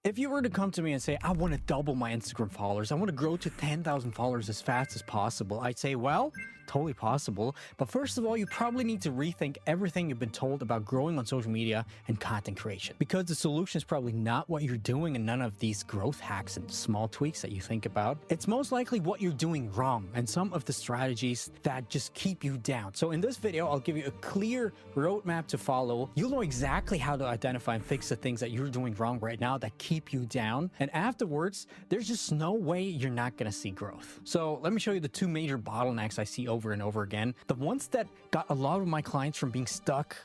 If you were to come to me and say, I want to double my Instagram followers, I want to grow to 10,000 followers as fast as possible, I'd say, well, totally possible. But first of all, you probably need to rethink everything you've been told about growing on social media and content creation. Because the solution is probably not what you're doing and none of these growth hacks and small tweaks that you think about. It's most likely what you're doing wrong and some of the strategies that just keep you down. So in this video, I'll give you a clear roadmap to follow. You'll know exactly how to identify and fix the things that you're doing wrong right now that keep you down. And afterwards, there's just no way you're not going to see growth. So let me show you the two major bottlenecks I see over and over again. The ones that got a lot of my clients from being stuck,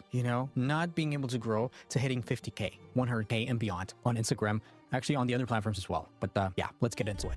not being able to grow to hitting 50K, 100K and beyond on Instagram, actually on the other platforms as well. But yeah, let's get into it.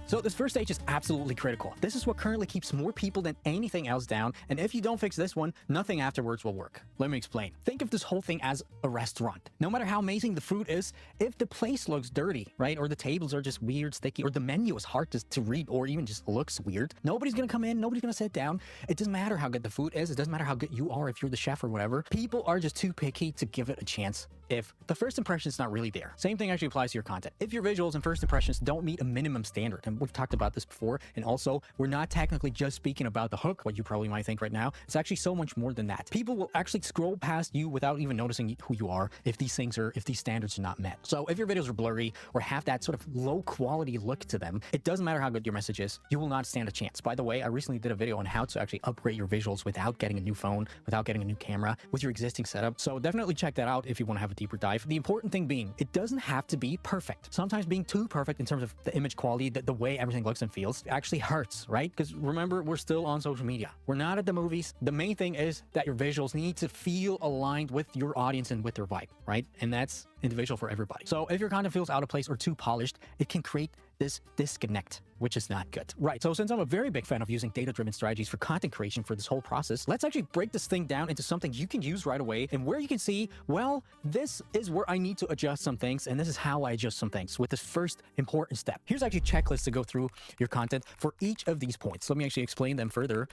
So this first stage is absolutely critical. This is what currently keeps more people than anything else down. And if you don't fix this one, nothing afterwards will work. Let me explain. Think of this whole thing as a restaurant. No matter how amazing the food is, if the place looks dirty, right? Or the tables are just weird, sticky, or the menu is hard to read, or even just looks weird, nobody's gonna come in, nobody's gonna sit down. It doesn't matter how good the food is. It doesn't matter how good you are if you're the chef or whatever. People are just too picky to give it a chance if the first impression is not really there. Same thing actually applies to your content. If your visuals and first impressions don't meet a minimum standard, and we've talked about this before, and also we're not technically just speaking about the hook, what you probably might think right now. It's actually so much more than that. People will actually scroll past you without even noticing who you are if these standards are not met. So if your videos are blurry or have that sort of low quality look to them, it doesn't matter how good your message is, you will not stand a chance. By the way, I recently did a video on how to actually upgrade your visuals without getting a new phone, without getting a new camera, with your existing setup. So definitely check that out if you want to have a deeper dive. The important thing being, it doesn't have to be perfect. Sometimes being too perfect in terms of the image quality, the way everything looks and feels, actually hurts, right? Because remember, we're still on social media. We're not at the movies. The main thing is that your visuals need to feel aligned with your audience and with their vibe, right? And that's individual for everybody. So if your content feels out of place or too polished, it can create this disconnect, which is not good. Right, so since I'm a very big fan of using data-driven strategies for content creation for this whole process, let's actually break this thing down into something you can use right away and where you can see, well, this is where I need to adjust some things and this is how I adjust some things with this first important step. Here's actually a checklist to go through your content for each of these points. Let me actually explain them further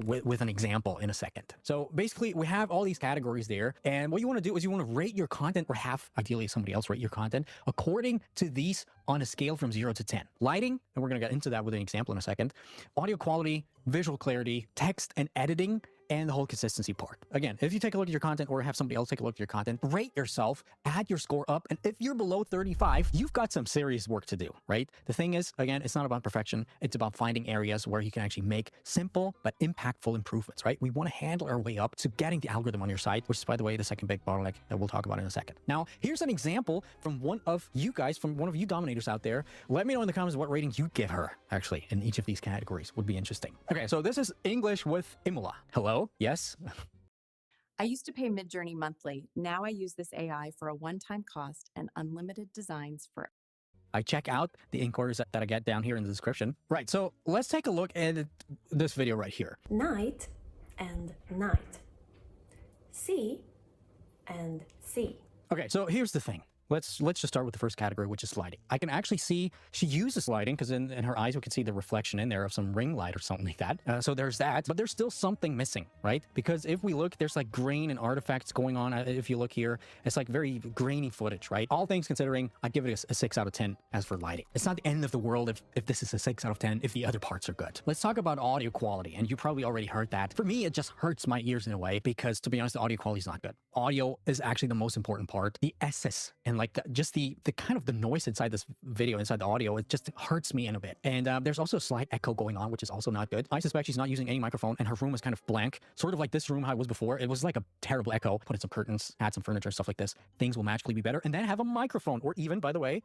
with an example in a second. So basically, we have all these categories there, and what you want to do is you want to rate your content, or have ideally somebody else rate your content according to these on a scale from 0 to 10. Lighting, and we're going to get into that with an example in a second. Audio quality, visual clarity, text and editing, and the whole consistency part. Again, if you take a look at your content or have somebody else take a look at your content, rate yourself, add your score up, and if you're below 35, you've got some serious work to do, right? The thing is, again, it's not about perfection. It's about finding areas where you can actually make simple but impactful improvements, right? We want to handle our way up to getting the algorithm on your site, which is, by the way, the second big bottleneck that we'll talk about in a second. Now, here's an example from one of you guys, from one of you dominators out there. Let me know in the comments what rating you give her, actually, in each of these categories. Would be interesting. Okay, so this is English with Imola. Hello? Yes? I used to pay Midjourney monthly. Now I use this AI for a one-time cost and unlimited designs for... I check out the inquiries that I get down here in the description. Right, so let's take a look at this video right here. Night and night. See and see. Okay, so here's the thing. Let's just start with the first category, which is lighting. I can actually see she uses lighting because in her eyes, we can see the reflection in there of some ring light or something like that. So there's that, but there's still something missing, right? Because if we look, there's like grain and artifacts going on. If you look here, it's like very grainy footage, right? All things considering, I'd give it a 6 out of 10 as for lighting. It's not the end of the world if this is a 6 out of 10, if the other parts are good. Let's talk about audio quality. And you probably already heard that. For me, it just hurts my ears in a way because, to be honest, the audio quality is not good. Audio is actually the most important part. The SS and like just the kind of the noise inside this video, inside the audio, it just hurts me in a bit. And there's also a slight echo going on, which is also not good. I suspect she's not using any microphone and her room is kind of blank, sort of like this room how it was before. It was like a terrible echo. Put in some curtains, add some furniture, stuff like this. Things will magically be better. And then have a microphone, or even, by the way,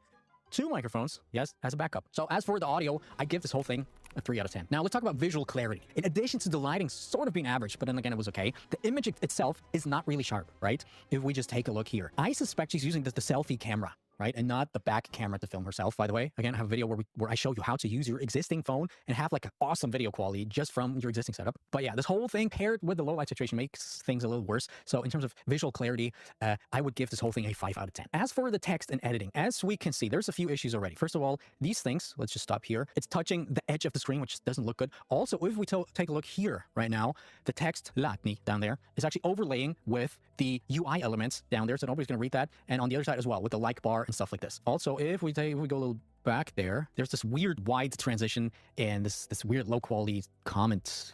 2 microphones, yes, as a backup. So as for the audio, I give this whole thing a 3 out of 10. Now let's talk about visual clarity. In addition to the lighting sort of being average, but then again, it was okay. The image itself is not really sharp, right? If we just take a look here, I suspect she's using the selfie camera, right? And not the back camera to film herself, by the way. Again, I have a video where I show you how to use your existing phone and have like an awesome video quality just from your existing setup. But yeah, this whole thing paired with the low light situation makes things a little worse. So in terms of visual clarity, I would give this whole thing a 5 out of 10. As for the text and editing, as we can see, there's a few issues already. First of all, these things, let's just stop here. It's touching the edge of the screen, which doesn't look good. Also, if we take a look here right now, the text Latni down there is actually overlaying with the UI elements down there. So nobody's going to read that. And on the other side as well, with the like bar are and stuff like this. Also, if we go a little back there, there's this weird wide transition and this weird low quality comment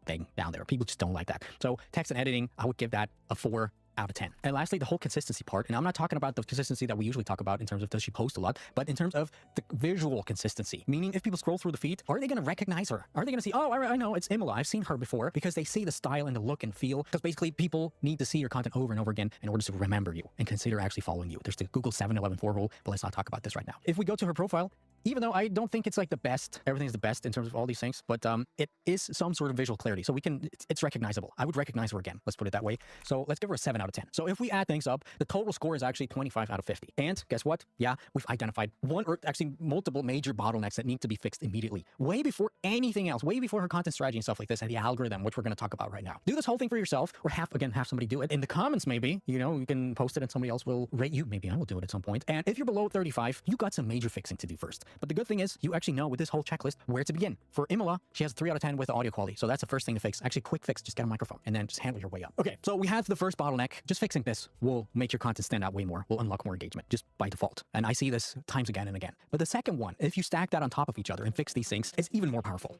thing down there. People just don't like that. So text and editing, I would give that a 4 out of 10. And lastly, the whole consistency part. And I'm not talking about the consistency that we usually talk about in terms of does she post a lot, but in terms of the visual consistency. Meaning if people scroll through the feed, are they going to recognize her? Are they going to see, oh, I know it's Imola. I've seen her before, because they see the style and the look and feel. Because basically people need to see your content over and over again in order to remember you and consider actually following you. There's the Google 7-11-4 rule, but let's not talk about this right now. If we go to her profile, even though I don't think it's like the best, everything's the best in terms of all these things, but it is some sort of visual clarity. So it's recognizable. I would recognize her again. Let's put it that way. So let's give her a 7 out of 10. So if we add things up, the total score is actually 25 out of 50. And guess what? Yeah, we've identified one or actually multiple major bottlenecks that need to be fixed immediately. Way before anything else, way before her content strategy and stuff like this and the algorithm, which we're going to talk about right now. Do this whole thing for yourself, or have somebody do it. In the comments, maybe, you can post it and somebody else will rate you. Maybe I will do it at some point. And if you're below 35, you got some major fixing to do first. But the good thing is, you actually know with this whole checklist where to begin. For Imola, she has a 3 out of 10 with audio quality. So that's the first thing to fix. Actually, quick fix, just get a microphone and then just handle your way up. Okay, so we have the first bottleneck. Just fixing this will make your content stand out way more, will unlock more engagement just by default. And I see this times again and again. But the second one, if you stack that on top of each other and fix these things, it's even more powerful.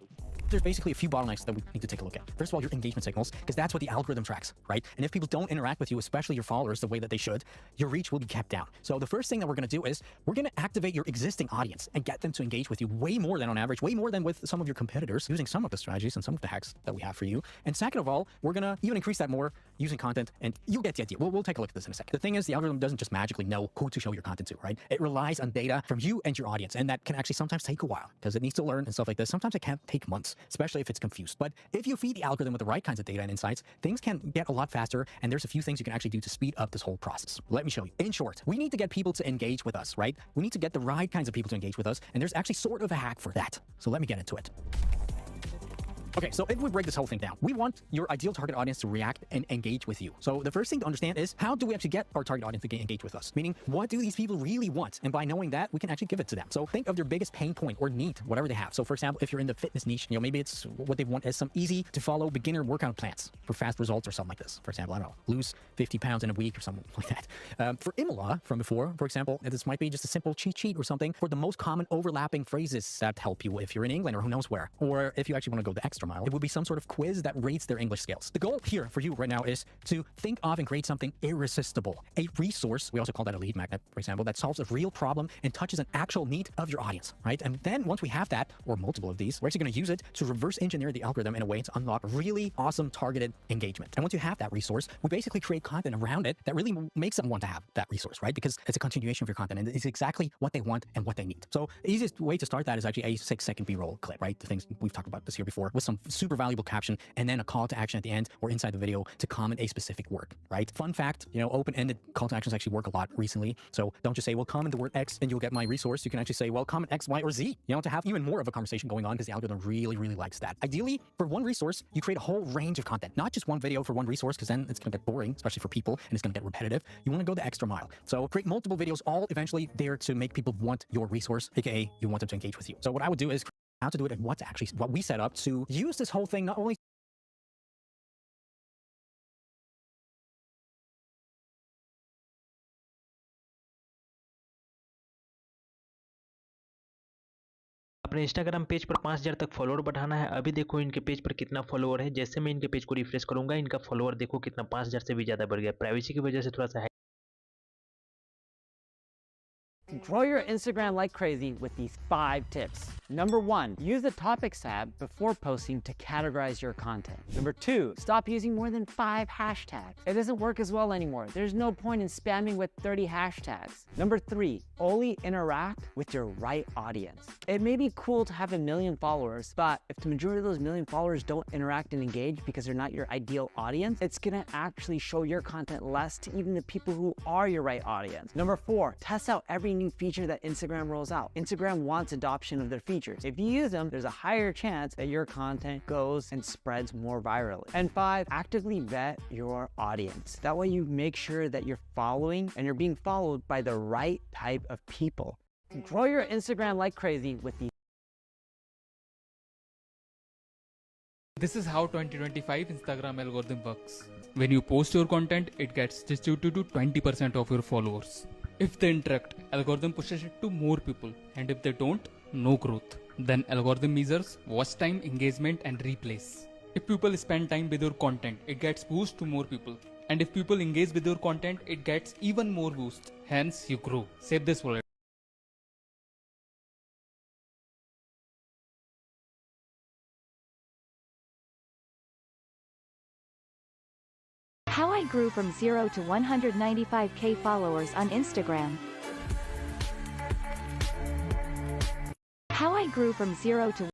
There's basically a few bottlenecks that we need to take a look at. First of all, your engagement signals, because that's what the algorithm tracks, right? And if people don't interact with you, especially your followers, the way that they should, your reach will be kept down. So the first thing that we're going to do is we're going to activate your existing audience and get them to engage with you way more than on average, way more than with some of your competitors, using some of the strategies and some of the hacks that we have for you. And second of all, we're going to even increase that more using content, and you'll get the idea. We'll take a look at this in a second. The thing is, the algorithm doesn't just magically know who to show your content to, right? It relies on data from you and your audience, and that can actually sometimes take a while because it needs to learn and stuff like this. Sometimes it can take months, especially if it's confused. But if you feed the algorithm with the right kinds of data and insights, things can get a lot faster, and there's a few things you can actually do to speed up this whole process. Let me show you. In short, we need to get people to engage with us, right? We need to get the right kinds of people to engage with us, and there's actually sort of a hack for that. So let me get into it. Okay, so if we break this whole thing down, we want your ideal target audience to react and engage with you. So the first thing to understand is, how do we actually get our target audience to engage with us? Meaning, what do these people really want? And by knowing that, we can actually give it to them. So think of their biggest pain point or need, whatever they have. So for example, if you're in the fitness niche, maybe it's what they want is some easy to follow beginner workout plans for fast results or something like this. For example, I don't know, lose 50 pounds in a week or something like that. For Imola from before, for example, this might be just a simple cheat sheet or something for the most common overlapping phrases that help you if you're in England or who knows where. Or if you actually want to go the extra mile, it would be some sort of quiz that rates their English skills. The goal here for you right now is to think of and create something irresistible. A resource, we also call that a lead magnet, for example, that solves a real problem and touches an actual need of your audience, right? And then once we have that, or multiple of these, we're actually going to use it to reverse engineer the algorithm in a way to unlock really awesome targeted engagement. And once you have that resource, we basically create content around it that really makes them want to have that resource, right? Because it's a continuation of your content and it's exactly what they want and what they need. So the easiest way to start that is actually a 6-second B-roll clip, right? The things we've talked about this here before, with some super valuable caption and then a call to action at the end or inside the video to comment a specific word, right? Fun fact, open-ended call to actions actually work a lot recently. So don't just say, well, comment the word X and you'll get my resource. You can actually say, well, comment X, Y, or Z, to have even more of a conversation going on because the algorithm really, really likes that. Ideally, for one resource, you create a whole range of content, not just one video for one resource, because then it's going to get boring, especially for people, and it's going to get repetitive. You want to go the extra mile. So create multiple videos, all eventually there to make people want your resource, aka you want them to engage with you. So what I would do is how to do it and what's actually what we set up to use this whole thing, not only अपने Instagram page पर 5000 तक follower बढ़ाना है। अभी देखो इनके page पर कितना फॉलोअर है। जैसे मैं इनके पेज को रिफ्रेश करूंगा, इनका फॉलोअर देखो कितना 5000 से भी ज़्यादा बढ़ गया। प्राइवेसी की वजह से थोड़ा सा Grow your Instagram like crazy with these 5 tips. Number 1, use the topics tab before posting to categorize your content. Number 2, stop using more than 5 hashtags. It doesn't work as well anymore. There's no point in spamming with 30 hashtags. Number 3, only interact with your right audience. It may be cool to have 1 million followers, but if the majority of those 1 million followers don't interact and engage because they're not your ideal audience, it's gonna actually show your content less to even the people who are your right audience. Number 4, test out every new feature that Instagram rolls out. Instagram wants adoption of their features. If you use them, there's a higher chance that your content goes and spreads more virally. And 5, actively vet your audience. That way you make sure that you're following and you're being followed by the right type of people. Grow your Instagram like crazy with these. This is how 2025 Instagram algorithm works. When you post your content, it gets distributed to 20% of your followers. If they interact, algorithm pushes it to more people, and if they don't, no growth. Then algorithm measures watch time, engagement, and replays. If people spend time with your content, it gets boost to more people. And if people engage with your content, it gets even more boost. Hence, you grow. Save this wallet. How I grew from 0 to 195k followers on Instagram. How I grew from 0 to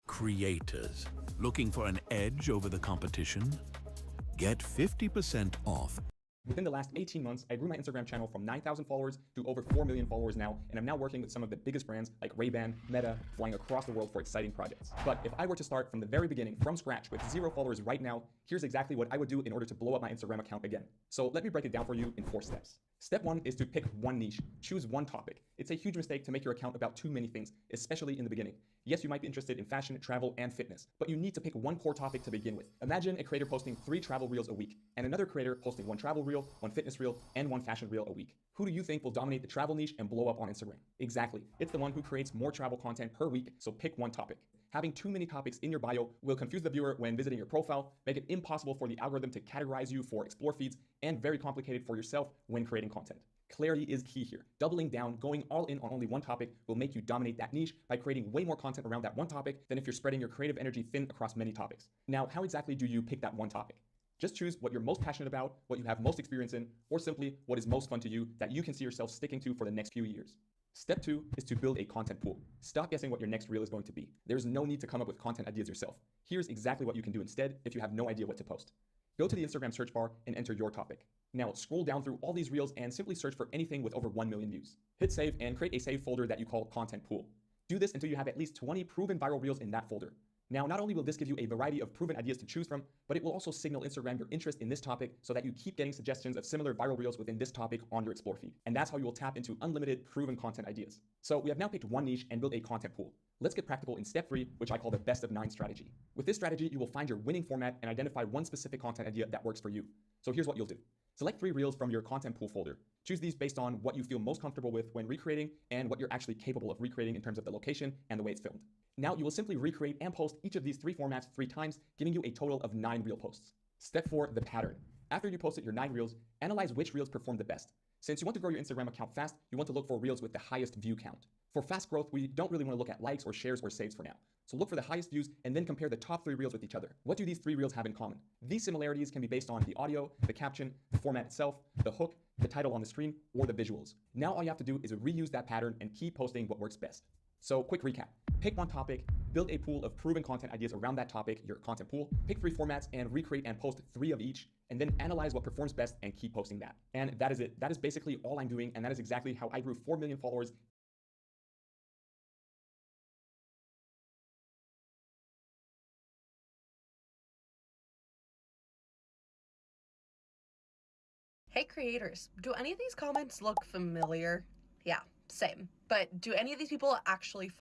Creators looking for an edge over the competition? Get 50% off. Within the last 18 months, I grew my Instagram channel from 9,000 followers to over 4 million followers now, and I'm now working with some of the biggest brands like Ray-Ban, Meta, flying across the world for exciting projects. But if I were to start from the very beginning, from scratch, with 0 followers right now, here's exactly what I would do in order to blow up my Instagram account again. So let me break it down for you in 4 steps. Step 1 is to pick one niche. Choose one topic. It's a huge mistake to make your account about too many things, especially in the beginning. Yes, you might be interested in fashion, travel, and fitness, but you need to pick one core topic to begin with. Imagine a creator posting 3 travel reels a week, and another creator posting 1 travel reel, 1 fitness reel, and 1 fashion reel a week. Who do you think will dominate the travel niche and blow up on Instagram? Exactly. It's the one who creates more travel content per week, so pick one topic. Having too many topics in your bio will confuse the viewer when visiting your profile, make it impossible for the algorithm to categorize you for explore feeds, and very complicated for yourself when creating content. Clarity is key here. Doubling down, going all in on only one topic will make you dominate that niche by creating way more content around that one topic than if you're spreading your creative energy thin across many topics. Now, how exactly do you pick that one topic? Just choose what you're most passionate about, what you have most experience in, or simply what is most fun to you that you can see yourself sticking to for the next few years. Step 2 is to build a content pool. Stop guessing what your next reel is going to be. There's no need to come up with content ideas yourself. Here's exactly what you can do instead if you have no idea what to post. Go to the Instagram search bar and enter your topic. Now scroll down through all these reels and simply search for anything with over 1 million views. Hit save and create a save folder that you call content pool. Do this until you have at least 20 proven viral reels in that folder. Now, not only will this give you a variety of proven ideas to choose from, but it will also signal Instagram your interest in this topic so that you keep getting suggestions of similar viral reels within this topic on your explore feed. And that's how you will tap into unlimited proven content ideas. So we have now picked one niche and built a content pool. Let's get practical in step 3, which I call the best of 9 strategy. With this strategy, you will find your winning format and identify one specific content idea that works for you. So here's what you'll do. Select 3 reels from your content pool folder. Choose these based on what you feel most comfortable with when recreating and what you're actually capable of recreating in terms of the location and the way it's filmed. Now you will simply recreate and post each of these 3 formats 3 times, giving you a total of 9 reel posts. Step 4, the pattern. After you posted your 9 reels, analyze which reels perform the best. Since you want to grow your Instagram account fast, you want to look for reels with the highest view count. For fast growth, we don't really want to look at likes or shares or saves for now. So look for the highest views and then compare the top 3 reels with each other. What do these 3 reels have in common? These similarities can be based on the audio, the caption, the format itself, the hook, the title on the screen, or the visuals. Now all you have to do is reuse that pattern and keep posting what works best. So quick recap. Pick one topic, build a pool of proven content ideas around that topic, your content pool, pick 3 formats and recreate and post 3 of each, and then analyze what performs best and keep posting that. And that is it. That is basically all I'm doing, and that is exactly how I grew 4 million followers. Hey creators, do any of these comments look familiar? Yeah, same. But do any of these people actually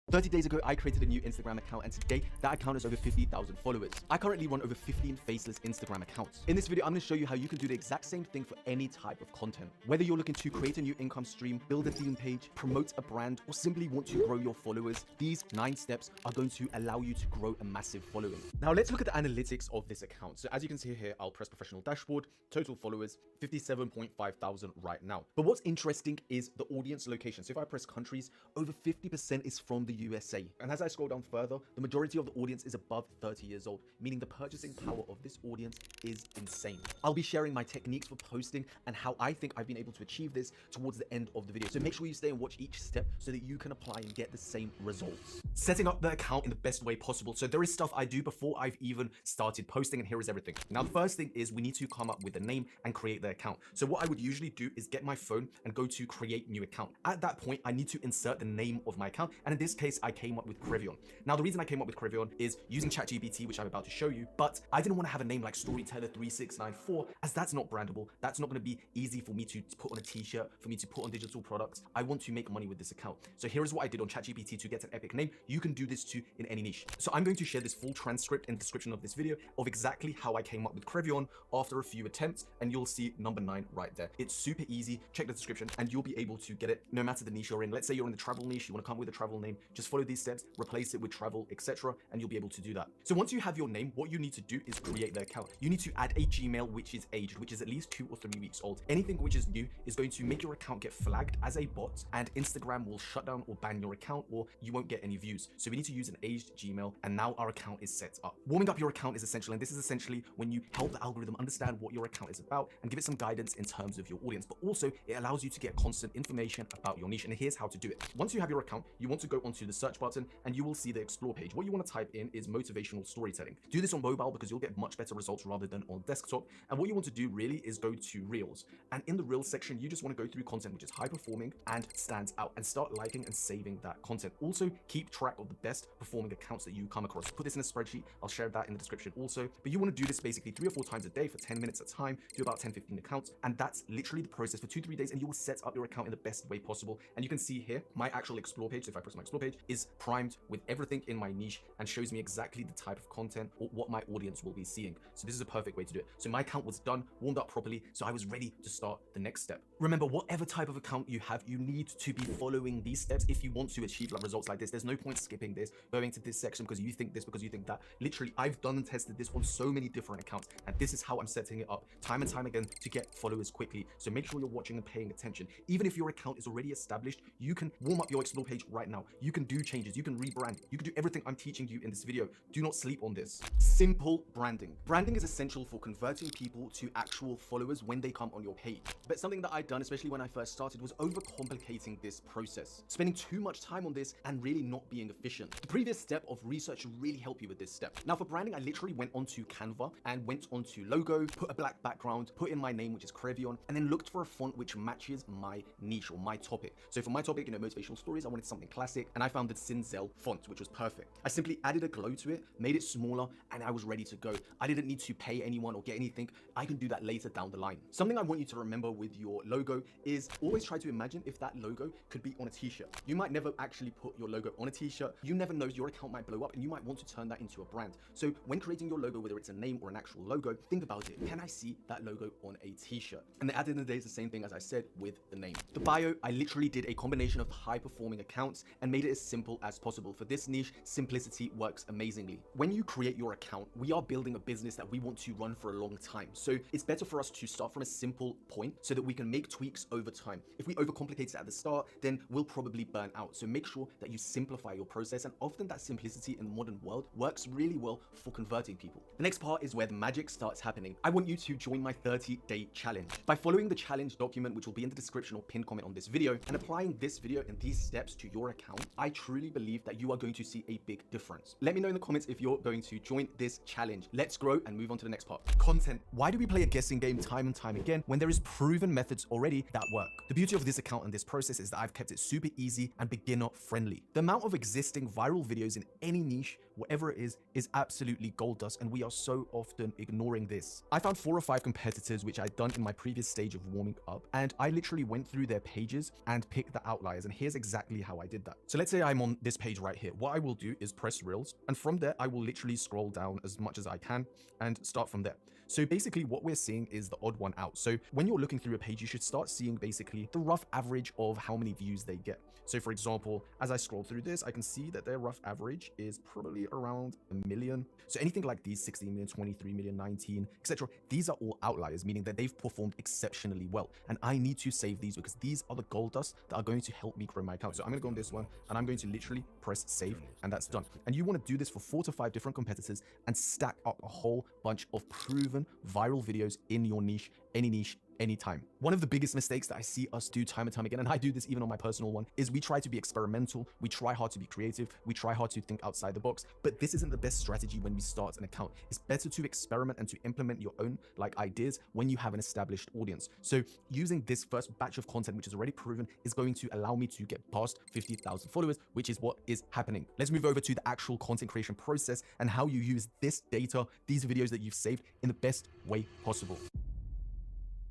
30 days ago, I created a new Instagram account, and today that account has over 50,000 followers. I currently run over 15 faceless Instagram accounts. In this video, I'm going to show you how you can do the exact same thing for any type of content. Whether you're looking to create a new income stream, build a theme page, promote a brand, or simply want to grow your followers, these 9 steps are going to allow you to grow a massive following. Now let's look at the analytics of this account. So as you can see here, I'll press professional dashboard, total followers, 57.5 thousand right now. But what's interesting is the audience location. So if I press countries, over 50% is from the USA. And as I scroll down further, the majority of the audience is above 30 years old, meaning the purchasing power of this audience is insane. I'll be sharing my techniques for posting and how I think I've been able to achieve this towards the end of the video. So make sure you stay and watch each step so that you can apply and get the same results. Setting up the account in the best way possible. So there is stuff I do before I've even started posting, and here is everything. Now, the first thing is we need to come up with a name and create the account. So what I would usually do is get my phone and go to create new account. At that point, I need to insert the name of my account. And in this case, I came up with Crevion. Now, the reason I came up with Crevion is using ChatGPT, which I'm about to show you, but I didn't want to have a name like Storyteller3694, as that's not brandable. That's not going to be easy for me to put on a t-shirt, for me to put on digital products. I want to make money with this account. So here is what I did on ChatGPT to get an epic name. You can do this too in any niche. So I'm going to share this full transcript in the description of this video of exactly how I came up with Crevion after a few attempts, and you'll see number 9 right there. It's super easy. Check the description and you'll be able to get it no matter the niche you're in. Let's say you're in the travel niche, you want to come up with a travel name, just follow these steps, replace it with travel, etc., and you'll be able to do that. So once you have your name, what you need to do is create the account. You need to add a Gmail which is aged, which is at least 2 or 3 weeks old. Anything which is new is going to make your account get flagged as a bot, and Instagram will shut down or ban your account, or you won't get any views. So we need to use an aged Gmail, and now our account is set up. Warming up your account is essential, and this is essentially when you help the algorithm understand what your account is about and give it some guidance in terms of your audience, but also it allows you to get constant information about your niche. And here's how to do it. Once you have your account, you want to go onto the search button and you will see the explore page. What you want to type in is motivational storytelling. Do this on mobile because you'll get much better results rather than on desktop. And what you want to do really is go to Reels. And in the Reels section, you just want to go through content which is high performing and stands out, and start liking and saving that content. Also, keep track of the best performing accounts that you come across. Put this in a spreadsheet. I'll share that in the description also. But you want to do this basically 3 or 4 times a day for 10 minutes at a time. Do about 10-15 accounts. And that's literally the process for 2-3 days, and you will set up your account in the best way possible. And you can see here, my actual explore page, so if I press my explore page, is primed with everything in my niche and shows me exactly the type of content or what my audience will be seeing. So this is a perfect way to do it. So my account was done, warmed up properly, so I was ready to start the next step. Remember, whatever type of account you have, you need to be following these steps if you want to achieve results like this. There's no point skipping this, going to this section because you think this, because you think that. Literally, I've done and tested this on so many different accounts, and this is how I'm setting it up time and time again to get followers quickly. So make sure you're watching and paying attention. Even if your account is already established, you can warm up your explore page right now. You can do changes, you can rebrand, you can do everything I'm teaching you in this video. Do not sleep on this. Simple branding. Branding is essential for converting people to actual followers when they come on your page. But something that I'd done, especially when I first started, was overcomplicating this process, spending too much time on this and really not being efficient. The previous step of research should really help you with this step. Now for branding, I literally went onto Canva and went onto logo, put a black background, put in my name, which is Crevion, and then looked for a font which matches my niche or my topic. So for my topic, motivational stories, I wanted something classic, and I found the Cinzel font, which was perfect. I simply added a glow to it, made it smaller, and I was ready to go. I didn't need to pay anyone or get anything. I can do that later down the line. Something I want you to remember with your logo is always try to imagine if that logo could be on a t-shirt. You might never actually put your logo on a t-shirt. You never know, your account might blow up and you might want to turn that into a brand. So when creating your logo, whether it's a name or an actual logo, think about it. Can I see that logo on a t-shirt? And at the end of the day, it's the same thing as I said with the name. The bio, I literally did a combination of high performing accounts and made it as simple as possible. For this niche, simplicity works amazingly. When you create your account, we are building a business that we want to run for a long time. So it's better for us to start from a simple point so that we can make tweaks over time. If we overcomplicate it at the start, then we'll probably burn out. So make sure that you simplify your process, and often that simplicity in the modern world works really well for converting people. The next part is where the magic starts happening. I want you to join my 30-day challenge. By following the challenge document, which will be in the description or pinned comment on this video, and applying this video and these steps to your account, I truly believe that you are going to see a big difference. Let me know in the comments if you're going to join this challenge. Let's grow and move on to the next part. Content. Why do we play a guessing game time and time again when there is proven methods already that work? The beauty of this account and this process is that I've kept it super easy and beginner friendly. The amount of existing viral videos in any niche, whatever it is absolutely gold dust, and we are so often ignoring this. I found 4 or 5 competitors which I'd done in my previous stage of warming up, and I literally went through their pages and picked the outliers, and here's exactly how I did that. So let's say I'm on this page right here. What I will do is press Reels, and from there I will literally scroll down as much as I can and start from there. So basically what we're seeing is the odd one out. So when you're looking through a page, you should start seeing basically the rough average of how many views they get. So for example, as I scroll through this, I can see that their rough average is probably around 1 million. So anything like these 16 million, 23 million, 19, etc. These are all outliers, meaning that they've performed exceptionally well. And I need to save these because these are the gold dust that are going to help me grow my account. So I'm going to go on this one and I'm going to literally press save, and that's done. And you want to do this for 4 to 5 different competitors and stack up a whole bunch of proven viral videos in your niche, any niche, anytime. One of the biggest mistakes that I see us do time and time again, and I do this even on my personal one, is we try to be experimental, we try hard to be creative, we try hard to think outside the box, but this isn't the best strategy when we start an account. It's better to experiment and to implement your own ideas when you have an established audience. So using this first batch of content, which is already proven, is going to allow me to get past 50,000 followers, which is what is happening. Let's move over to the actual content creation process and how you use this data, these videos that you've saved, in the best way possible.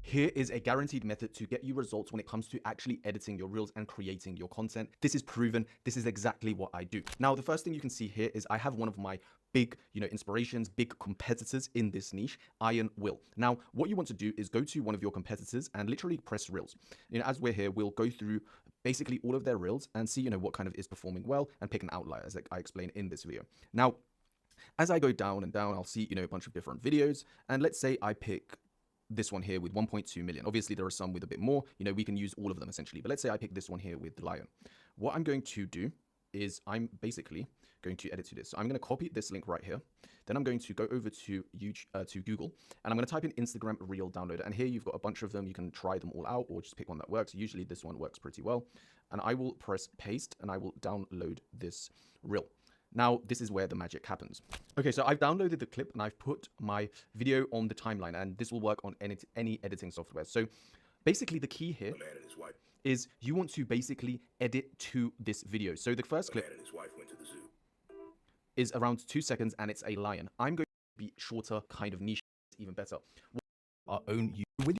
Here is a guaranteed method to get you results when it comes to actually editing your reels and creating your content. This is proven. This is exactly what I do. Now, the first thing you can see here is I have one of my big, inspirations, big competitors in this niche, Iron Will. Now, what you want to do is go to one of your competitors and literally press reels. As we're here, we'll go through basically all of their reels and see, what kind of is performing well and pick an outlier, as I explain in this video. Now, as I go down and down, I'll see, a bunch of different videos. And let's say I pick this one here with 1.2 million. Obviously, there are some with a bit more. We can use all of them essentially. But let's say I pick this one here with the lion. What I'm going to do is I'm basically going to edit to this. So I'm going to copy this link right here. Then I'm going to go over to Google, and I'm going to type in Instagram Reel Downloader. And here you've got a bunch of them. You can try them all out or just pick one that works. Usually this one works pretty well. And I will press paste and I will download this reel. Now, this is where the magic happens. Okay, so I've downloaded the clip and I've put my video on the timeline, and this will work on any editing software. So basically the key here is you want to basically edit to this video. So the first clip is around 2 seconds and it's a lion. I'm going to be shorter, kind of niche, even better. Our own with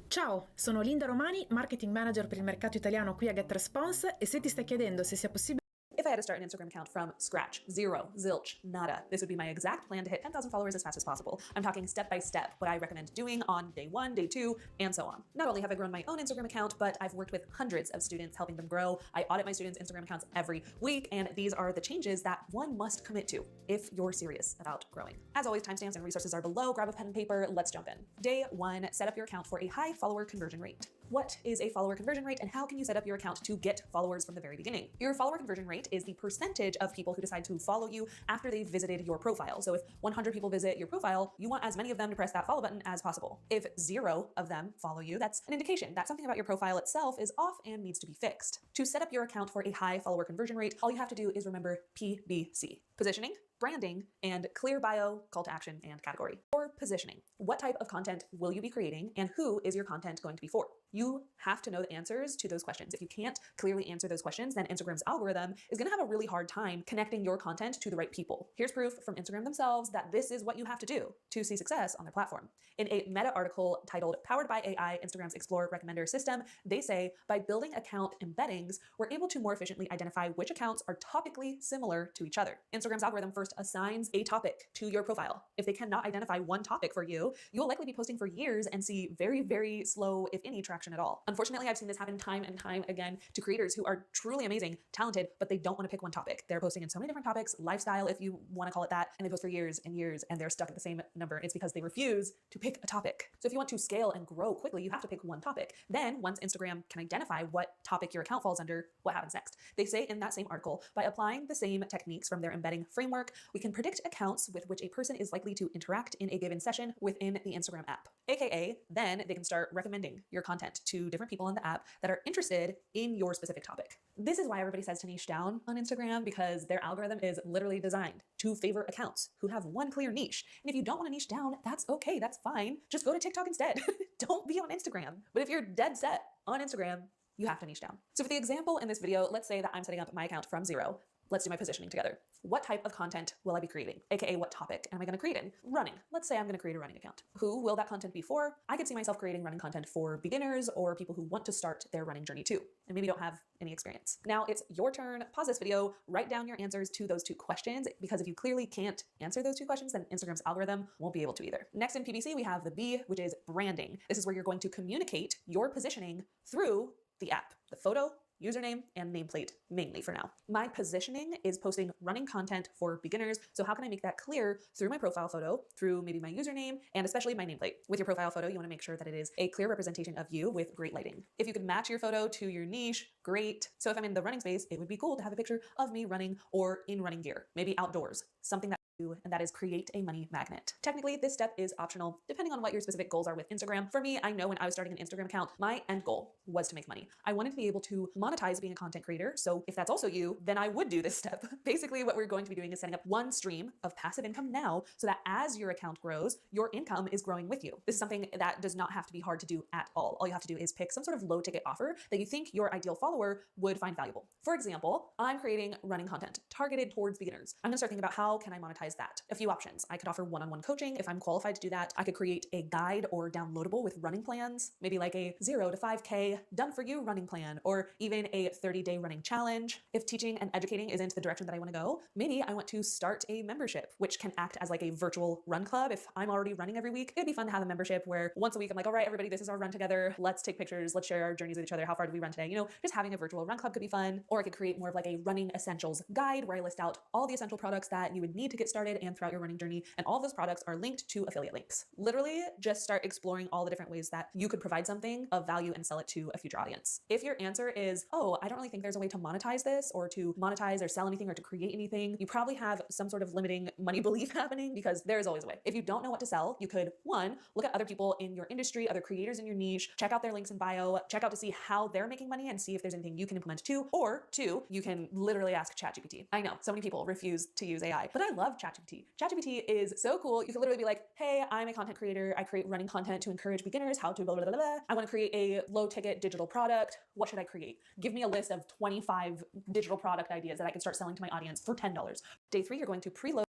Ciao, sono Linda Romani, Marketing Manager per il mercato italiano qui a GetResponse, e se ti stai chiedendo se sia possibile. If I had to start an Instagram account from scratch, zero, zilch, nada, this would be my exact plan to hit 10,000 followers as fast as possible. I'm talking step by step, what I recommend doing on day 1, day 2, and so on. Not only have I grown my own Instagram account, but I've worked with hundreds of students helping them grow. I audit my students' Instagram accounts every week, and these are the changes that one must commit to if you're serious about growing. As always, timestamps and resources are below. Grab a pen and paper, let's jump in. Day 1, set up your account for a high follower conversion rate. What is a follower conversion rate and how can you set up your account to get followers from the very beginning? Your follower conversion rate is the percentage of people who decide to follow you after they've visited your profile. So if 100 people visit your profile, you want as many of them to press that follow button as possible. If 0 of them follow you, that's an indication that something about your profile itself is off and needs to be fixed. To set up your account for a high follower conversion rate, all you have to do is remember PBC. Positioning, branding, and clear bio, call to action, and category. For positioning, what type of content will you be creating and who is your content going to be for? You have to know the answers to those questions. If you can't clearly answer those questions, then Instagram's algorithm is going to have a really hard time connecting your content to the right people. Here's proof from Instagram themselves that this is what you have to do to see success on their platform. In a Meta article titled Powered by AI, Instagram's Explore Recommender System, they say, by building account embeddings, we're able to more efficiently identify which accounts are topically similar to each other. Instagram's algorithm first assigns a topic to your profile. If they cannot identify one topic for you, you will likely be posting for years and see very, very slow, if any, traction at all. Unfortunately, I've seen this happen time and time again to creators who are truly amazing, talented, but they don't want to pick one topic. They're posting in so many different topics, lifestyle, if you want to call it that, and they post for years and years, and they're stuck at the same number. It's because they refuse to pick a topic. So if you want to scale and grow quickly, you have to pick one topic. Then once Instagram can identify what topic your account falls under, what happens next? They say in that same article, by applying the same techniques from their embedding framework, we can predict accounts with which a person is likely to interact in a given session within the Instagram app. AKA, then they can start recommending your content to different people on the app that are interested in your specific topic. This is why everybody says to niche down on Instagram, because their algorithm is literally designed to favor accounts who have one clear niche. And if you don't want to niche down, that's okay, that's fine. Just go to TikTok instead. Don't be on Instagram. But if you're dead set on Instagram, you have to niche down. So for the example in this video, let's say that I'm setting up my account from 0. Let's do my positioning together. What type of content will I be creating? AKA, what topic am I going to create in? Running. Let's say I'm going to create a running account. Who will that content be for? I could see myself creating running content for beginners or people who want to start their running journey too, and maybe don't have any experience. Now it's your turn. Pause this video, write down your answers to those 2 questions, because if you clearly can't answer those 2 questions, then Instagram's algorithm won't be able to either. Next in PPC, we have the B, which is branding. This is where you're going to communicate your positioning through the app, the photo, username and nameplate mainly for now. My positioning is posting running content for beginners. So how can I make that clear through my profile photo, through maybe my username, and especially my nameplate? With your profile photo, you want to make sure that it is a clear representation of you with great lighting. If you could match your photo to your niche, great. So if I'm in the running space, it would be cool to have a picture of me running or in running gear, maybe outdoors, something that and that is create a money magnet. Technically, this step is optional depending on what your specific goals are with Instagram. For me, I know when I was starting an Instagram account, my end goal was to make money. I wanted to be able to monetize being a content creator. So if that's also you, then I would do this step. Basically, what we're going to be doing is setting up one stream of passive income now so that as your account grows, your income is growing with you. This is something that does not have to be hard to do at all. All you have to do is pick some sort of low ticket offer that you think your ideal follower would find valuable. For example, I'm creating running content targeted towards beginners. I'm gonna start thinking about how can I monetize that? A few options. I could offer one-on-one coaching if I'm qualified to do that. I could create a guide or downloadable with running plans, maybe like a 0 to 5K done for you running plan, or even a 30-day running challenge. If teaching and educating isn't the direction that I want to go, maybe I want to start a membership, which can act as like a virtual run club. If I'm already running every week, it'd be fun to have a membership where once a week I'm like, all right, everybody, this is our run together. Let's take pictures. Let's share our journeys with each other. How far did we run today? You know, just having a virtual run club could be fun. Or I could create more of like a running essentials guide where I list out all the essential products that you would need to get started and throughout your running journey. And all of those products are linked to affiliate links. Literally just start exploring all the different ways that you could provide something of value and sell it to a future audience. If your answer is, oh, I don't really think there's a way to monetize this or to monetize or sell anything or to create anything, you probably have some sort of limiting money belief happening because there is always a way. If you don't know what to sell, you could, one, look at other people in your industry, other creators in your niche, check out their links in bio, check out to see how they're making money and see if there's anything you can implement too. Or two, you can literally ask ChatGPT. I know so many people refuse to use AI, but I love ChatGPT. ChatGPT is so cool. You can literally be like, hey, I'm a content creator. I create running content to encourage beginners how to blah, blah, blah, blah. I want to create a low ticket digital product. What should I create? Give me a list of 25 digital product ideas that I can start selling to my audience for $10. Day 3, you're going to preload.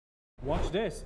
Watch this.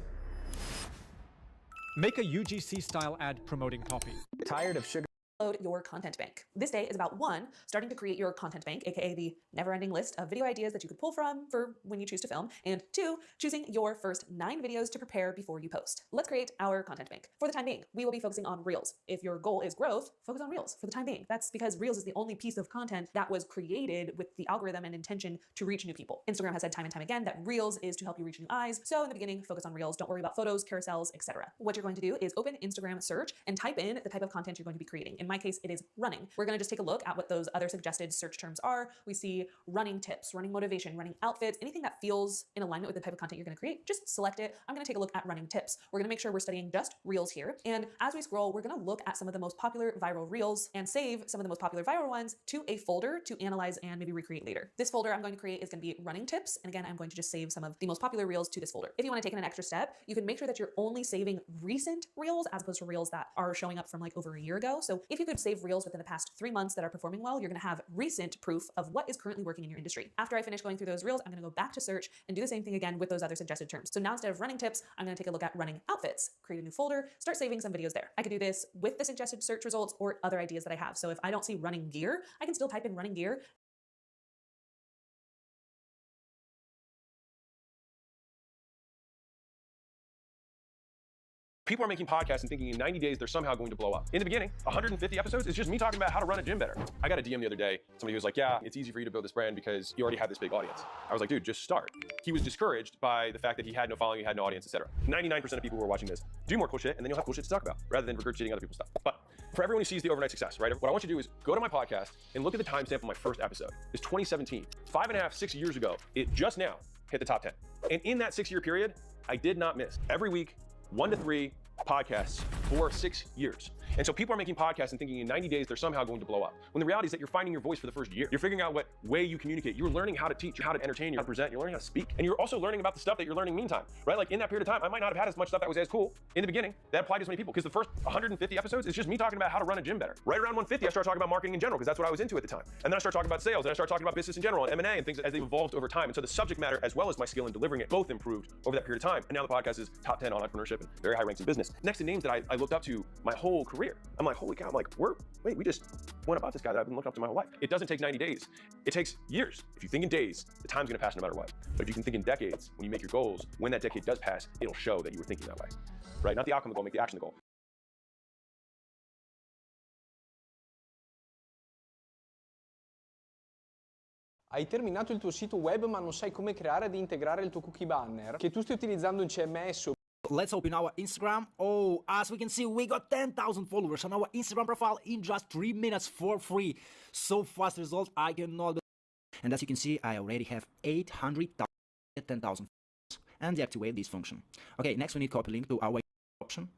Make a UGC style ad promoting coffee. Tired of sugar? Load your content bank. This day is about 1, starting to create your content bank, aka the never-ending list of video ideas that you could pull from for when you choose to film, and 2, choosing your first 9 videos to prepare before you post. Let's create our content bank. For the time being, we will be focusing on Reels. If your goal is growth, focus on Reels for the time being. That's because Reels is the only piece of content that was created with the algorithm and intention to reach new people. Instagram has said time and time again that Reels is to help you reach new eyes. So in the beginning, focus on Reels. Don't worry about photos, carousels, etc. What you're going to do is open Instagram search and type in the type of content you're going to be creating. In my case, it is running. We're going to just take a look at what those other suggested search terms are. We see running tips, running motivation, running outfits, anything that feels in alignment with the type of content you're going to create, just select it. I'm going to take a look at running tips. We're going to make sure we're studying just Reels here. And as we scroll, we're going to look at some of the most popular viral Reels and save some of the most popular viral ones to a folder to analyze and maybe recreate later. This folder I'm going to create is going to be running tips. And again, I'm going to just save some of the most popular Reels to this folder. If you want to take in an extra step, you can make sure that you're only saving recent Reels as opposed to Reels that are showing up from like over a year ago. So if you could save Reels within the past 3 months that are performing well, you're going to have recent proof of what is currently working in your industry. After I finish going through those Reels, I'm going to go back to search and do the same thing again with those other suggested terms. So now instead of running tips, I'm going to take a look at running outfits, create a new folder, start saving some videos there. I could do this with the suggested search results or other ideas that I have. So if I don't see running gear, I can still type in running gear. People are making podcasts and thinking in 90 days they're somehow going to blow up. In the beginning, 150 episodes is just me talking about how to run a gym better. I got a DM the other day. Somebody was like, yeah, it's easy for you to build this brand because you already have this big audience. I was like, dude, just start. He was discouraged by the fact that he had no following, he had no audience, etc. 99% of people who are watching this, do more cool shit, and then you'll have cool shit to talk about rather than regurgitating other people's stuff. But for everyone who sees the overnight success, right? What I want you to do is go to my podcast and look at the timestamp of my first episode. It's 2017. 5.5, 6 years ago, it just now hit the top 10. And in that 6-year period, I did not miss. Every week, 1 to 3 podcasts for 6 years. And so people are making podcasts and thinking in 90 days they're somehow going to blow up. When the reality is that you're finding your voice for the first year. You're figuring out what way you communicate. You're learning how to teach, how to entertain, how to present. You're learning how to speak. And you're also learning about the stuff that you're learning meantime, right? Like in that period of time, I might not have had as much stuff that was as cool in the beginning that applied to as many people because the first 150 episodes is just me talking about how to run a gym better. Right around 150, I started talking about marketing in general because that's what I was into at the time. And then I started talking about sales and I started talking about business in general and M&A and things as they've evolved over time. And so the subject matter as well as my skill in delivering it both improved over that period of time. And now the podcast is top 10 on entrepreneurship and very high ranks in business. Next to names that I looked up to my whole career. I'm like, holy cow, I'm like, wait, we just went about this guy that I've been looking up to my whole life. It doesn't take 90 days. It takes years. If you think in days, the time's gonna pass no matter what. But if you can think in decades, when you make your goals, when that decade does pass, it'll show that you were thinking that way, right? Not the outcome of the goal, make the action the goal. hai terminato il tuo sito web ma non sai come creare ed integrare il tuo cookie banner, che tu stai utilizzando un CMS. Let's open our Instagram. Oh, as we can see, we got 10,000 followers on our Instagram profile in just 3 minutes for free. So fast result, I cannot. And as you can see, I already have 800,000, 10,000 followers, and deactivate this function. Okay, next we need copy link to our option.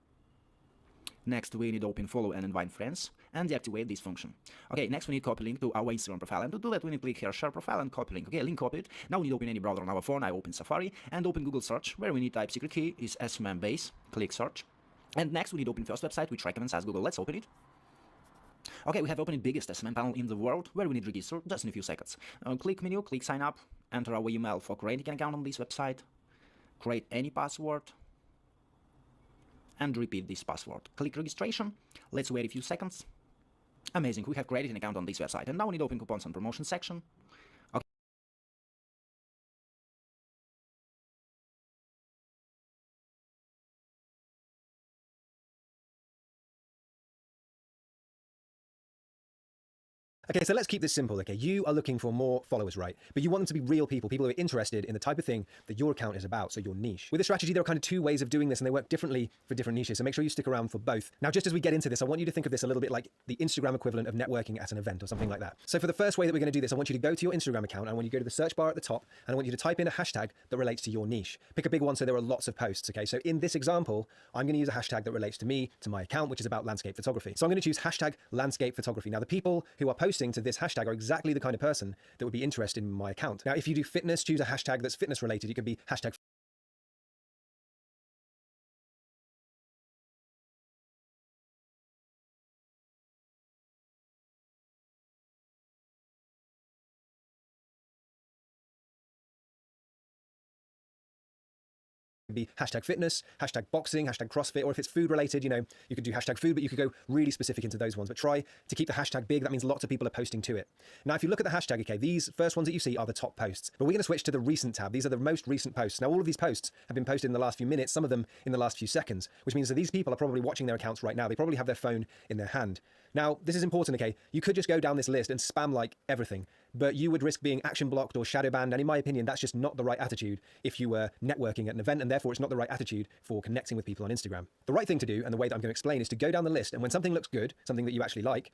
Next, we need open follow and invite friends, and deactivate this function. Okay, next we need copy link to our Instagram profile, and to do that we need click here, share profile and copy link. Okay, link copied. Now we need open any browser on our phone. I open Safari, and open Google search, where we need type secret key is SMM base, click search. And next we need open first website, which recommends as Google. Let's open it. Okay, we have opened the biggest SMM panel in the world, where we need register just in a few seconds. Click menu, click sign up, enter our email for creating an account on this website, create any password, and repeat this password. Click registration. Let's wait a few seconds. Amazing, we have created an account on this website, and now we need open coupons and promotions section. Okay. Okay, so let's keep this simple, okay? You are looking for more followers, right? But you want them to be real people who are interested in the type of thing that your account is about, so your niche. With this strategy, there are kind of two ways of doing this, and they work differently for different niches, so make sure you stick around for both. Now, just as we get into this, I want you to think of this a little bit like the Instagram equivalent of networking at an event or something like that. So for the first way that we're going to do this, I want you to go to your Instagram account, and I want you to go to the search bar at the top, and I want you to type in a hashtag that relates to your niche. Pick a big one so there are lots of posts, okay? So in this example, I'm going to use a hashtag that relates to me, to my account, which is about landscape photography. So I'm going to choose hashtag landscape photography. Now, the people who are posting to this hashtag are exactly the kind of person that would be interested in my account. Now, if you do fitness, choose a hashtag that's fitness related. It could be hashtag be hashtag fitness, hashtag boxing, hashtag CrossFit, or if it's food related, you know, you could do hashtag food, but you could go really specific into those ones. But try to keep the hashtag big. That means lots of people are posting to it. Now, if you look at the hashtag, okay, these first ones that you see are the top posts, but we're going to switch to the recent tab. These are the most recent posts. Now, all of these posts have been posted in the last few minutes, some of them in the last few seconds, which means that these people are probably watching their accounts right now. They probably have their phone in their hand. Now, this is important, okay? You could just go down this list and spam like everything, but you would risk being action blocked or shadow banned. And in my opinion, that's just not the right attitude if you were networking at an event, and therefore it's not the right attitude for connecting with people on Instagram. The right thing to do, and the way that I'm going to explain, is to go down the list, and when something looks good, something that you actually like,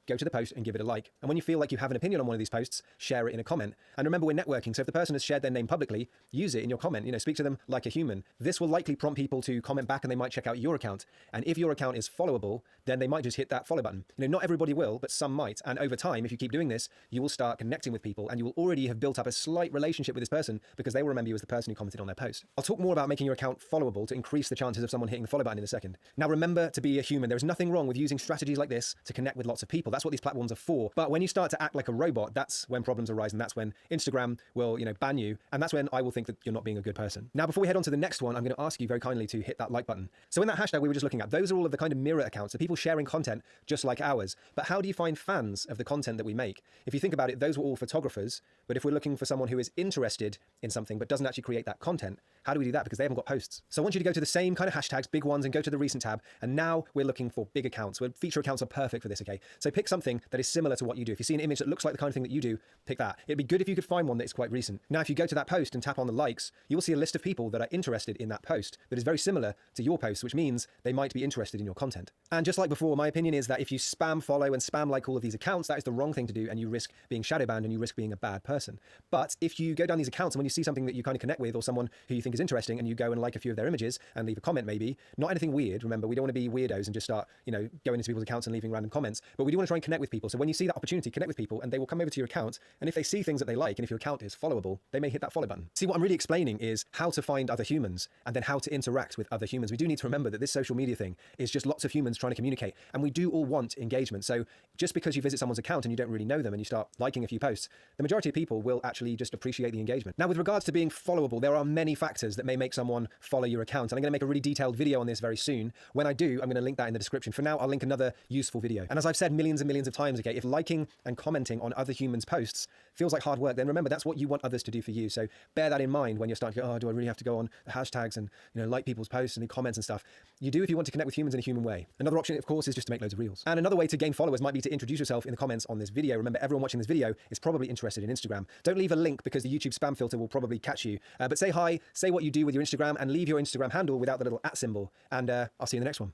go to the post and give it a like. And when you feel like you have an opinion on one of these posts, share it in a comment. And remember, we're networking, so if the person has shared their name publicly, use it in your comment. You know, speak to them like a human. This will likely prompt people to comment back, and they might check out your account. And if your account is followable, then they might just hit that follow button. You know, not everybody will, but some might. And over time, if you keep doing this, you will start connecting with people, and you will already have built up a slight relationship with this person because they will remember you as the person who commented on their post. I'll talk more about making your account followable to increase the chances of someone hitting the follow button in a second. Now, remember to be a human. There's nothing wrong with using strategies like this to connect with lots of people. That's what these platforms are for. But when you start to act like a robot, that's when problems arise, and that's when Instagram will, you know, ban you, and that's when I will think that you're not being a good person. Now, before we head on to the next one, I'm going to ask you very kindly to hit that like button. So in that hashtag we were just looking at, those are all of the kind of mirror accounts, the people sharing content just like ours. But how do you find fans of the content that we make? If you think about it, those were all photographers, but if we're looking for someone who is interested in something but doesn't actually create that content, how do we do that? Because they haven't got posts. So I want you to go to the same kind of hashtags, big ones, and go to the recent tab. And now we're looking for big accounts, where feature accounts are perfect for this, okay? So pick something that is similar to what you do. If you see an image that looks like the kind of thing that you do, pick that. It'd be good if you could find one that is quite recent. Now, if you go to that post and tap on the likes, you will see a list of people that are interested in that post that is very similar to your post, which means they might be interested in your content. And just like before, my opinion is that if you spam follow and spam like all of these accounts, that is the wrong thing to do, and you risk being shadow banned and you risk being a bad person. But if you go down these accounts and when you see something that you kind of connect with, or someone who you think is interesting, and you go and like a few of their images and leave a comment, maybe not anything weird. Remember, we don't want to be weirdos and just start, you know, going into people's accounts and leaving random comments, but we do want to try and connect with people. So when you see that opportunity, connect with people, and they will come over to your account, and if they see things that they like, and if your account is followable, they may hit that follow button. See, what I'm really explaining is how to find other humans, and then how to interact with other humans. We do need to remember that this social media thing is just lots of humans trying to communicate, and we do all want engagement. So just because you visit someone's account and you don't really know them and you start liking a few posts, the majority of people will actually just appreciate the engagement. Now, with regards to being followable, there are many factors that may make someone follow your account, and I'm going to make a really detailed video on this very soon. When I do, I'm going to link that in the description. For now, I'll link another useful video. And as I've said millions millions and millions of times, okay, if liking and commenting on other humans' posts feels like hard work, then remember that's what you want others to do for you. So bear that in mind when you're starting to go, oh, do I really have to go on the hashtags and like people's posts and comments and stuff? You do if you want to connect with humans in a human way. Another option, of course, is just to make loads of reels. And another way to gain followers might be to introduce yourself in the comments on this video. Remember, everyone watching this video is probably interested in Instagram. Don't leave a link because the YouTube spam filter will probably catch you. But say hi, say what you do with your Instagram, and leave your Instagram handle without the little @ symbol. And I'll see you in the next one.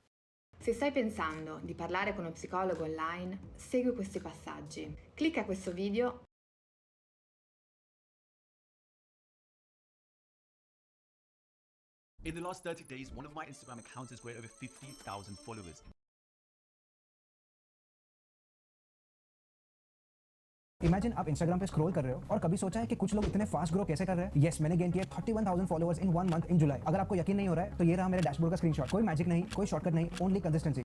Se stai pensando di parlare con uno psicologo online, segui questi passaggi. Clicca questo video. In the last 30 days, one of my Instagram accounts has grown over 50,000 followers. Imagine आप Instagram पे scroll कर रहे हो और कभी सोचा है कि कुछ लोग इतने फास्ट ग्रो कैसे कर रहे हैं? यस, मैंने गेन किया 31,000 फॉलोअर्स इन 1 मंथ इन जुलाई। अगर आपको यकीन नहीं हो रहा है तो ये रहा मेरे डैशबोर्ड का स्क्रीनशॉट। कोई मैजिक नहीं, कोई शॉर्टकट नहीं, only consistency.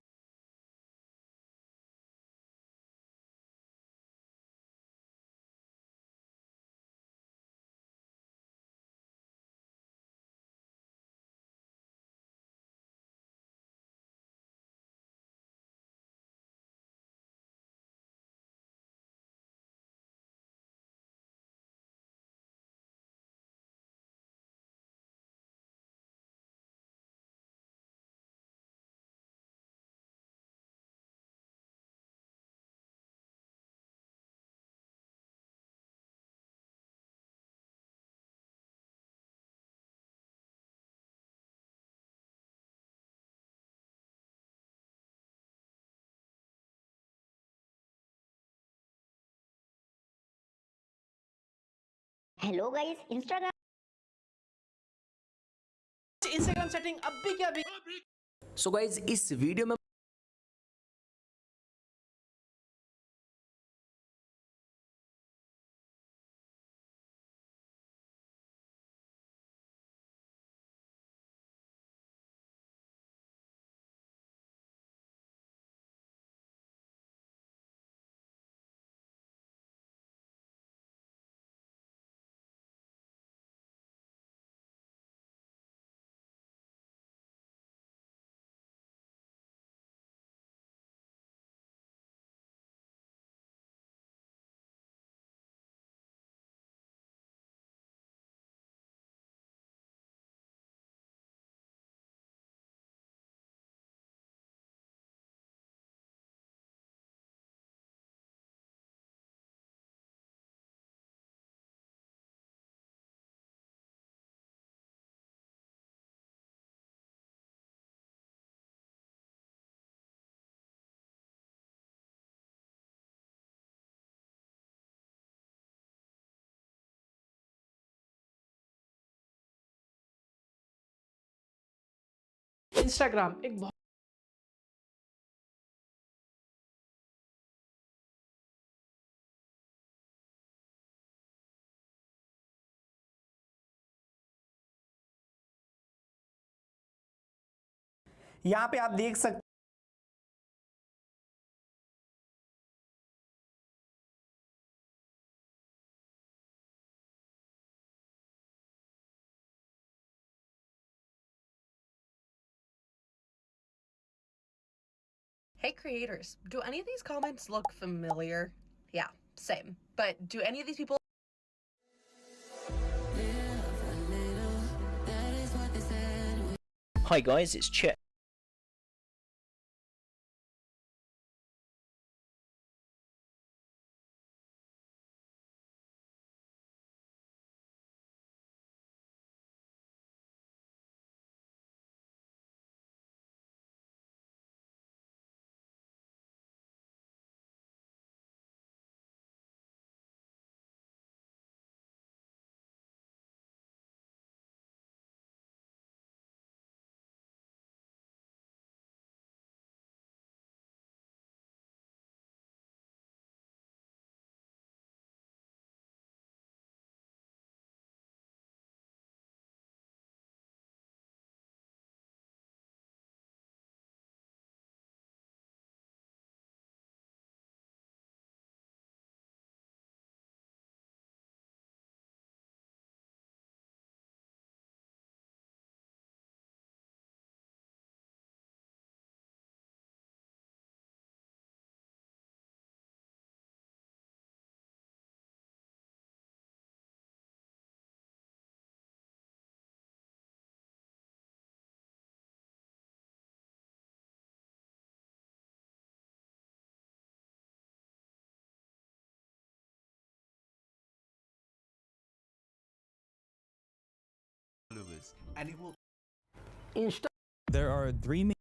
Hello guys, Instagram setting अब भी क्या भी। सो गाइस, इस वीडियो में इंस्टाग्राम एक बहुत यहाँ पे आप देख सकते Hey creators, do any of these comments look familiar? Yeah, same. But do any of these people Hi guys, it's Chet. followers, and it will. There are three main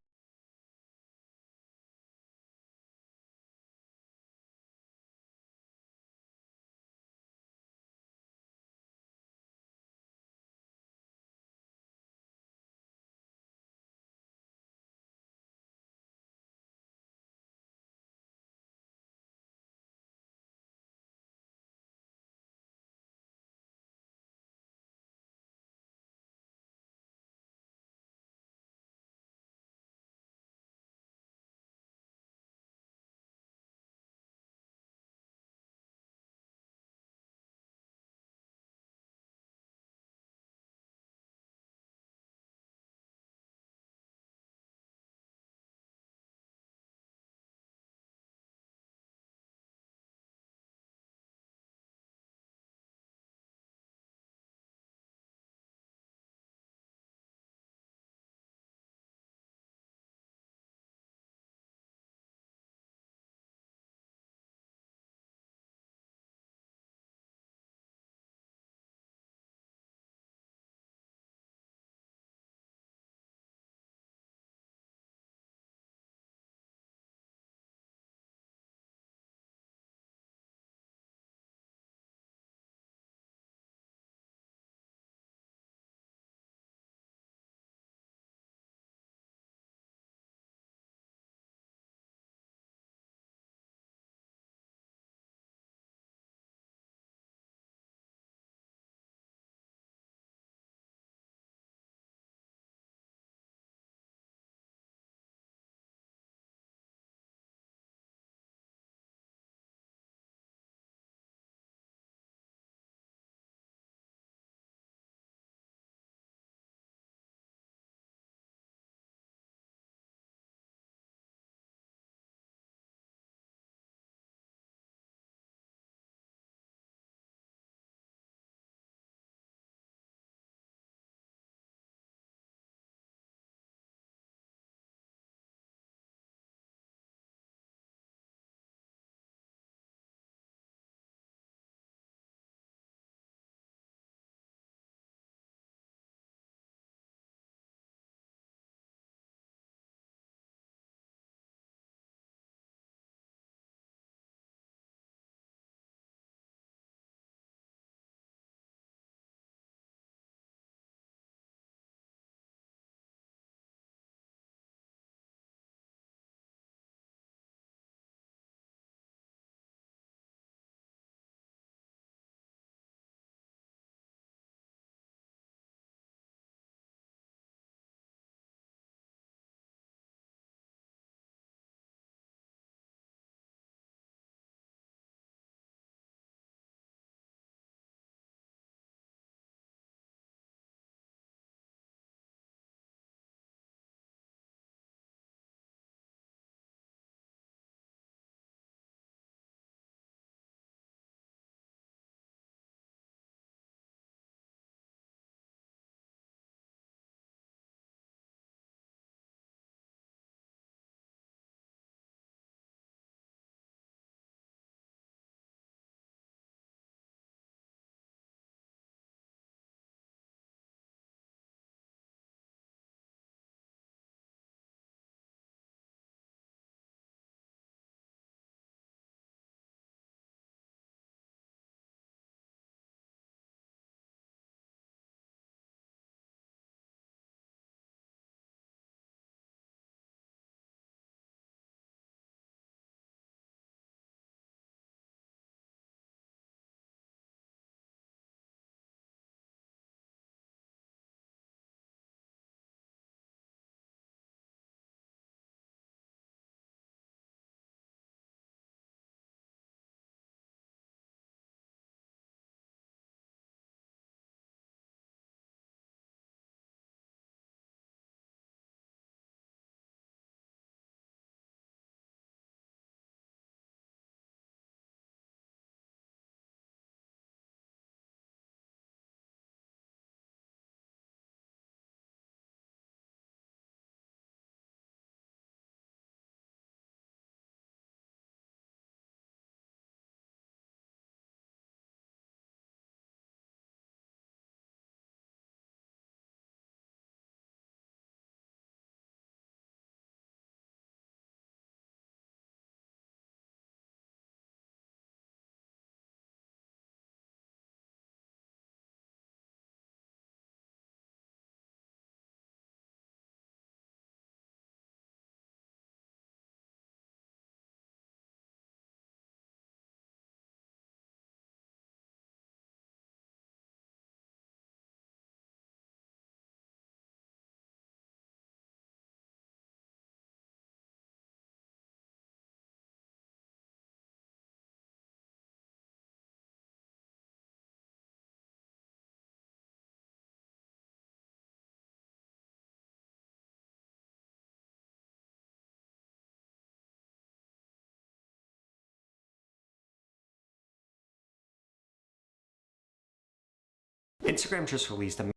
Instagram just released a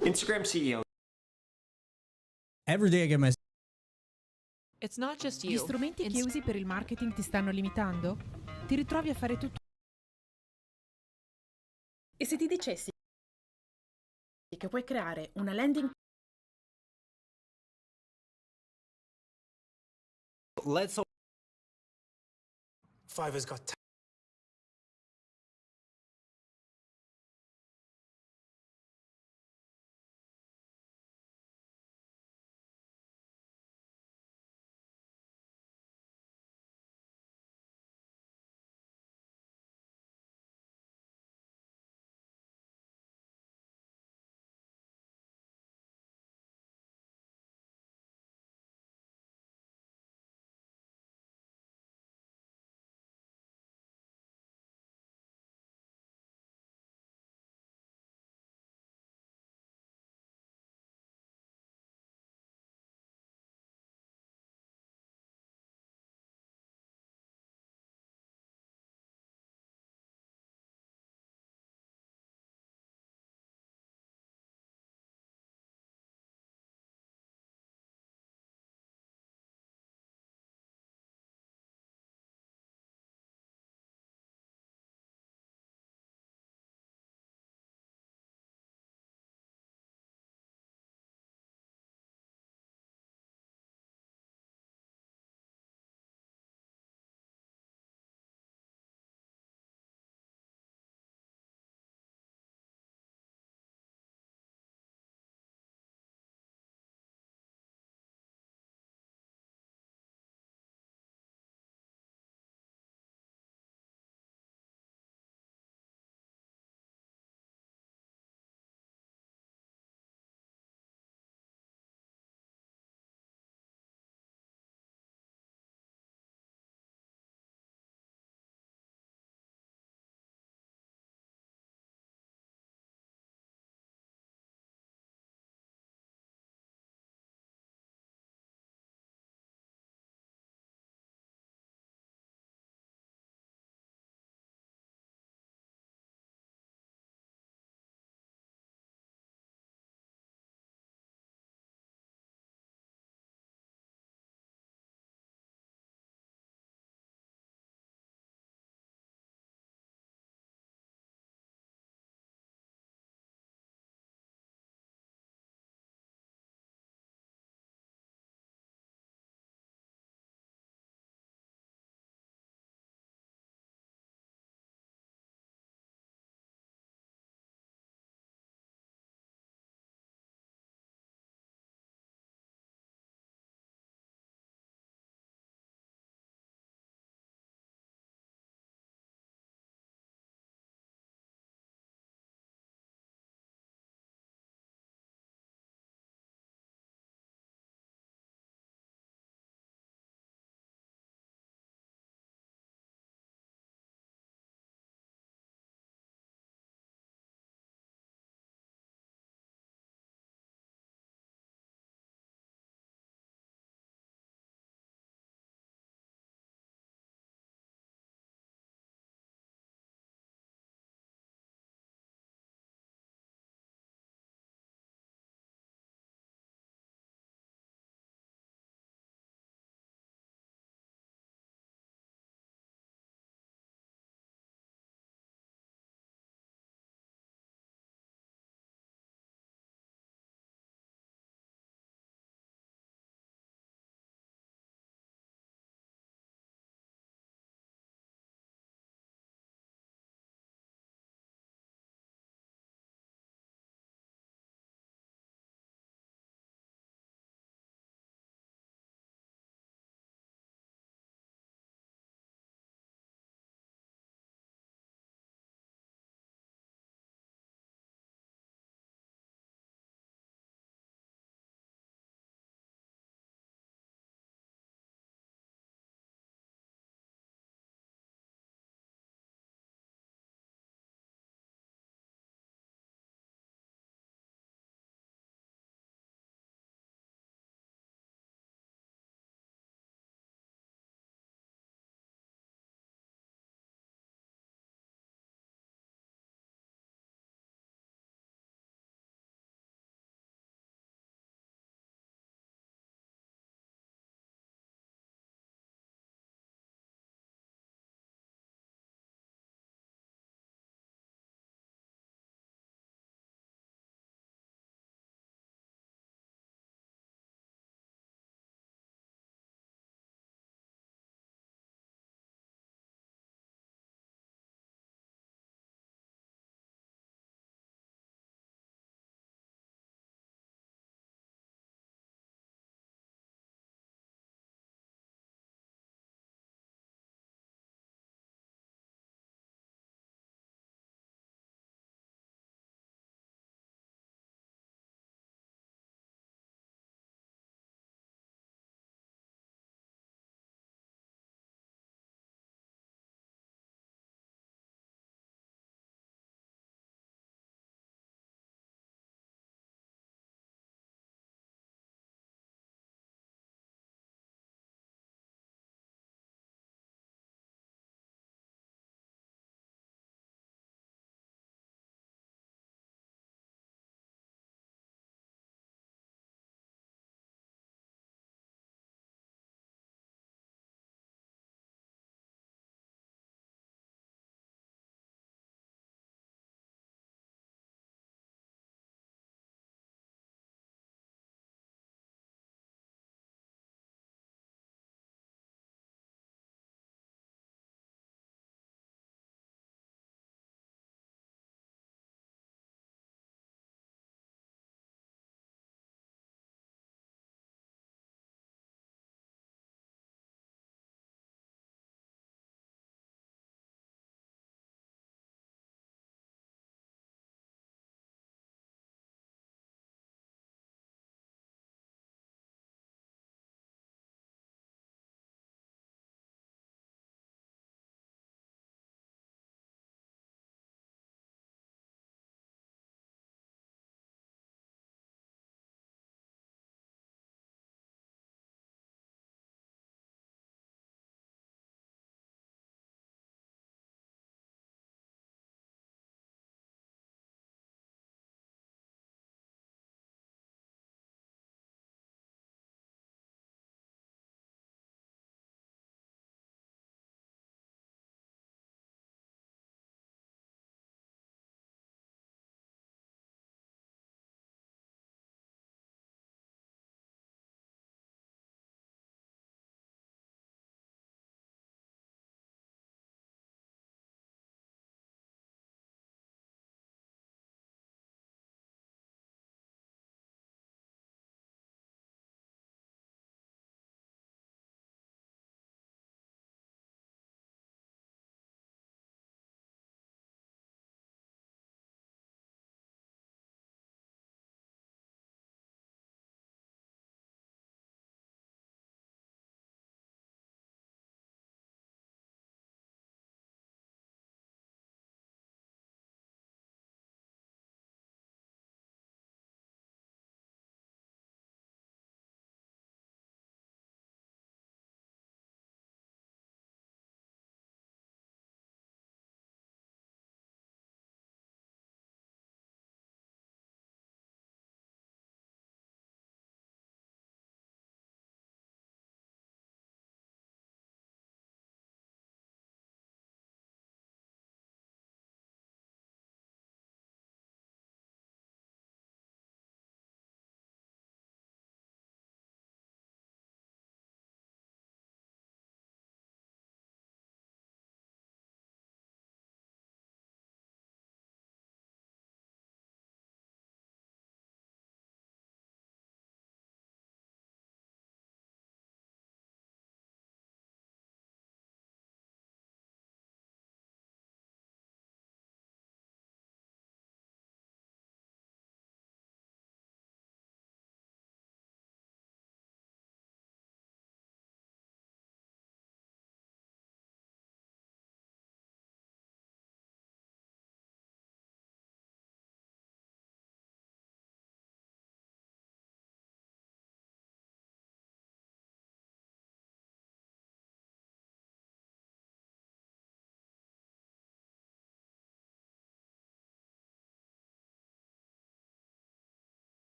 Instagram CEO. Every day I get my It's not just Gli you. strumenti che usi per il marketing ti stanno limitando? Ti ritrovi a fare tutto? E se ti dicessi che puoi creare una landing Let's. Fiverr's got